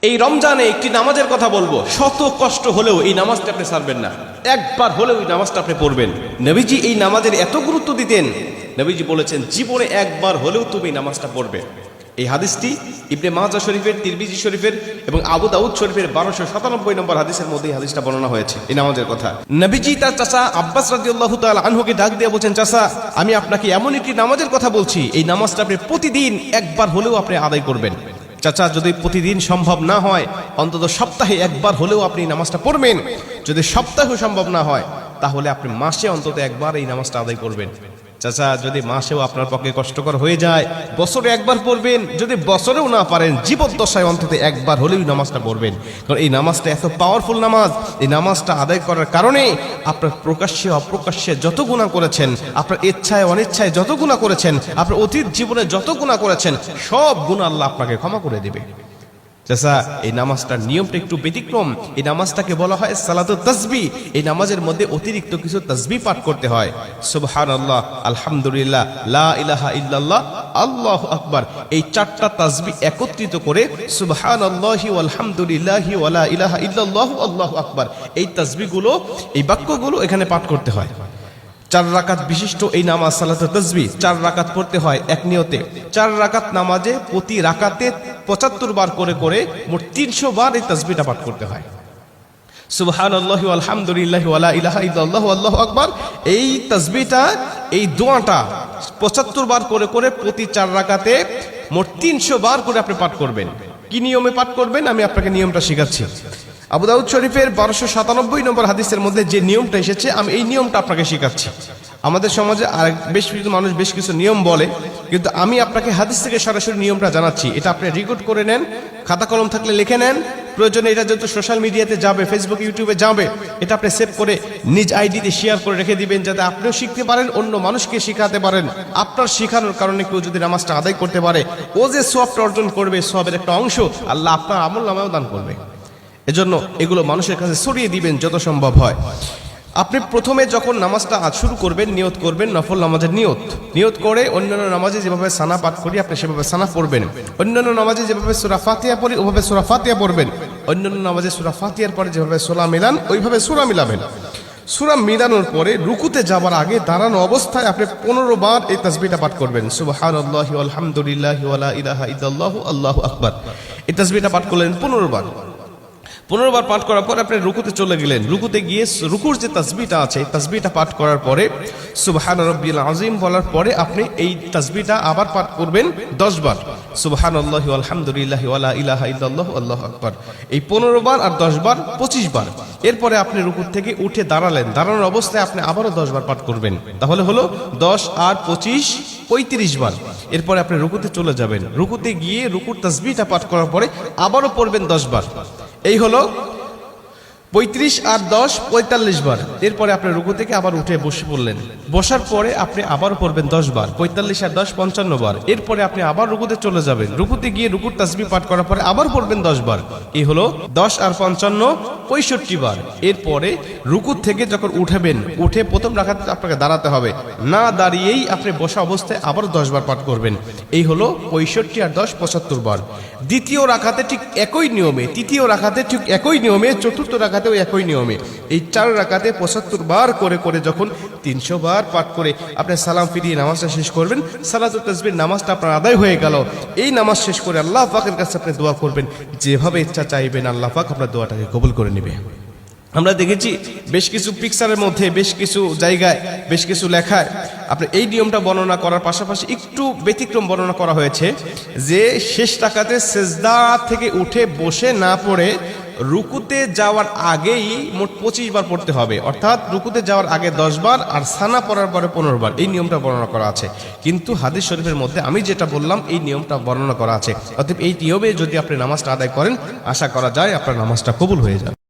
এই রমজানে একটি নামাজের কথা বলবো, শত কষ্ট হলেও এই নামাজটা আপনি ছাড়বেন না, একবার হলেও এই নামাজটা আপনি পড়বেন। নবীজি এই নামাজের এত গুরুত্ব দিতেন, নবীজি বলেছেন জীবনে একবার হলেও তুমি নামাজটা পড়বে। এই হাদিসটি ইবনে মাজাহ শরীফের, তিরমিজি শরীফের এবং আবু দাউদ শরীফের 1297 নম্বর হাদিসের মধ্যে এই হাদিসটা বর্ণনা হয়েছে এই নামাজের কথা। নবীজি তার চাচা আব্বাস রাদিয়াল্লাহু তাআলা আনহুকে ডাক দিয়ে বলছেন, চাচা আমি আপনাকে এমন একটি নামাজের কথা বলছি, এই নামাজটা আপনি প্রতিদিন একবার হলেও আপনি আদায় করবেন। চাচা যদি প্রতিদিন সম্ভব না হয়, অন্তত সপ্তাহে একবার হলেও আপনি নামাজটা পড়বেন। যদি সপ্তাহে সম্ভব না হয়, তাহলে আপনি মাসে অন্তত একবার এই নামাজটা আদায় করবেন। চাচা যদি মাসেও আপনার পক্ষে কষ্টকর হয়ে যায়, বছরে একবার পড়বেন। যদি বছরেও না পারেন, জীবদ্দশায় অন্তত একবার হলেও নামাজটা পড়বেন। কারণ এই নামাজটা এত পাওয়ারফুল নামাজ। এই নামাজটা আদায় করার কারণে আপনার প্রকাশ্যে অপ্রকাশ্যে যত গুনাহ করেছেন, আপনার ইচ্ছায় অনিচ্ছায় যত গুনাহ করেছেন, আপনার অতীত জীবনে যত গুনাহ করেছেন, সব গুনাহ আল্লাহ আপনাকে ক্ষমা করে দিবে। চাচা এই নামাজটার নিয়মটা একটু ব্যতিক্রম। এই নামাজটাকে বলা হয় সালাতুত তাসবিহ। এই নামাজের মধ্যে অতিরিক্ত কিছু তাসবিহ পাঠ করতে হয়। সুবহানাল্লাহ, আলহামদুলিল্লাহ, লা ইলাহা ইল্লাল্লাহ, আল্লাহু আকবার। এই চারটা তাসবিহ একত্রিত করে সুবহানাল্লাহি ওয়াল হামদুলিল্লাহি ওয়া লা ইলাহা ইল্লাল্লাহু আল্লাহু আকবার, এই তাসবিহগুলো, এই বাক্যগুলো এখানে পাঠ করতে হয়। 4 রাকাত বিশিষ্ট এই নামাজ সালাতুত তাসবিহ 4 রাকাত পড়তে হয় এক নিয়তে। 4 রাকাত নামাজে প্রতি রাকাতে 75 বার করে করে মোট 300 বার এই তাসবিহটা পাঠ করতে হয়। সুবহানাল্লাহি ওয়াল হামদুলিল্লাহি ওয়া লা ইলাহা ইল্লাল্লাহু আল্লাহু আকবার, এই তাসবিহটা, এই দোয়াটা 75 বার করে করে প্রতি 4 রাকাতে মোট 300 বার করে আপনি পাঠ করবেন। কি নিয়মে পাঠ করবেন আমি আপনাকে নিয়মটা শেখাচ্ছি। আবু দাউদ শরীফের 1297 নম্বর হাদিসের মধ্যে যে নিয়মটা এসেছে, আমি এই নিয়মটা আপনাকে শেখাচ্ছি। আমাদের সমাজে আর বেশ কিছু মানুষ বেশ কিছু নিয়ম বলে, কিন্তু আমি আপনাকে হাদিস থেকে সরাসরি নিয়মটা জানাচ্ছি। এটা আপনি রেকর্ড করে নেন, খাতা কলম থাকলে লিখে নেন। প্রয়োজনে এটা যত সোশ্যাল মিডিয়াতে যাবে, ফেসবুক ইউটিউবে যাবে, এটা আপনি সেভ করে নিজ আইডিতে শেয়ার করে রেখে দিবেন, যাতে আপনিও শিখতে পারেন, অন্য মানুষকে শেখাতে পারেন। আপনার শেখানোর কারণে কেউ যদি নামাজটা আদায় করতে পারে, ও যে সওয়াবটা অর্জন করবে, সওয়াবের একটা অংশ আল্লাহ আপনার আমলনামায়ও দান করবে। এজন্য এগুলো মানুষের কাছে ছড়িয়ে দিবেন যত সম্ভব হয়। আপনি প্রথমে যখন নামাজটা শুরু করবেন, নিয়ত করবেন নফল নামাজের নিয়ত করে অন্যান্য নামাজে যেভাবে সানা পাঠ করি আপনি সেভাবে সানা পড়বেন। অন্যান্য নামাজে যেভাবে সূরা ফাতিহা পড়ি ওভাবে সূরা ফাতিহা পড়বেন। অন্যান্য নামাজে সূরা ফাতিহার পরে যেভাবে সূরা মিলান ওইভাবে সূরা মিলাবেন। সূরা মিলানোর পরে রুকুতে যাবার আগে দাঁড়ানো অবস্থায় আপনি 15 বার এই তাসবিহটা পাঠ করবেন। সুবহানাল্লাহি ওয়াল হামদুলিল্লাহি ওয়া লা ইলাহা ইল্লাল্লাহু আল্লাহু আকবার। এই তাসবিহটা পাঠ করলেন 15 বার। 15 বার পাঠ করার পর আপনি রুকুতে চলে গেলেন। রুকুতে গিয়ে রুকুর যে তাসবিহটা আছে, তাসবিহটা পাঠ করার পরে সুবহান রাব্বিল আযীম বলার পরে আপনি এই তাসবিহটা আবার পাঠ করবেন 10 বার। সুবহানাল্লাহি ওয়াল হামদুলিল্লাহি ওয়া লা ইলাহা ইল্লাল্লাহু আল্লাহু আকবার। এই 15 বার আর 10 বার 25 বার। এরপরে আপনি রুকু থেকে উঠে দাঁড়ালেন, দাঁড়ানোর অবস্থায় আপনি আবারও 10 বার পাঠ করবেন। তাহলে হলো 10 আর 25 35 বার। এরপরে আপনি রুকুতে চলে যাবেন। রুকুতে গিয়ে রুকুর তাসবিহটা পাঠ করার পরে আবারও পড়বেন 10 বার। এই হলো 35 আর 10 45 বার। এরপরে আপনি রুকু থেকে আবার উঠে বসে পড়লেন। বসার পরে আপনি আবার পড়বেন 10 বার। 45 আর 10 55 বার। এরপরে আপনি আবার রুকুতে চলে যাবেন। রুকুতে গিয়ে রুকুর তাসবিহ পাঠ করার পরে আবার পড়বেন 10 বার। এই হলো 10 আর 55 65 বার। এরপরে রুকু থেকে যখন উঠবেন, উঠে প্রথম রাকাতে আপনাকে দাঁড়াতে হবে। না দাঁড়িয়েই আপনি বসা অবস্থায় আবার 10 বার পাঠ করবেন। এই হলো 65 আর 10 75 বার। দ্বিতীয় রাকাতে ঠিক একই নিয়মে, তৃতীয় রাকাতে ঠিক একই নিয়মে, চতুর্থ রাকাতেও একই নিয়মে, এই 4 রাকাতে 75 বার করে করে যখন 300 বার পাঠ করে আপনি সালাম ফিরিয়ে নামাজটা শেষ করবেন, সালাতুত তাসবিহ নামাজটা আপনার আদায় হয়ে গেল। এই নামাজ শেষ করে আল্লাহ পাকের কাছে আপনি দোয়া করবেন, যেভাবে ইচ্ছা চাইবেন আল্লাহ পাক আপনার দোয়াটাকে কবুল করে নেবে। আমরা দেখেছি বেশ কিছু পিকচারের মধ্যে, বেশ কিছু জায়গায়, বেশ কিছু লেখায় আপনি এই নিয়মটা বর্ণনা করার পাশাপাশি একটু ব্যতিক্রম বর্ণনা করা হয়েছে, যে শেষ রাকাতে সেজদা থেকে উঠে বসে না পড়ে রুকুতে যাওয়ার আগেই মোট 25 বার পড়তে হবে। অর্থাৎ রুকুতে যাওয়ার আগে 10 বার আর সানা পড়ার পরে 15 বার। এই নিয়মটা বর্ণনা করা আছে, কিন্তু হাদিস শরীফের মধ্যে আমি যেটা বললাম এই নিয়মটা বর্ণনা করা আছে। অতএব এই নিয়মে যদি আপনি নামাজটা আদায় করেন, আশা করা যায় আপনার নামাজটা কবুল হয়ে যাবে।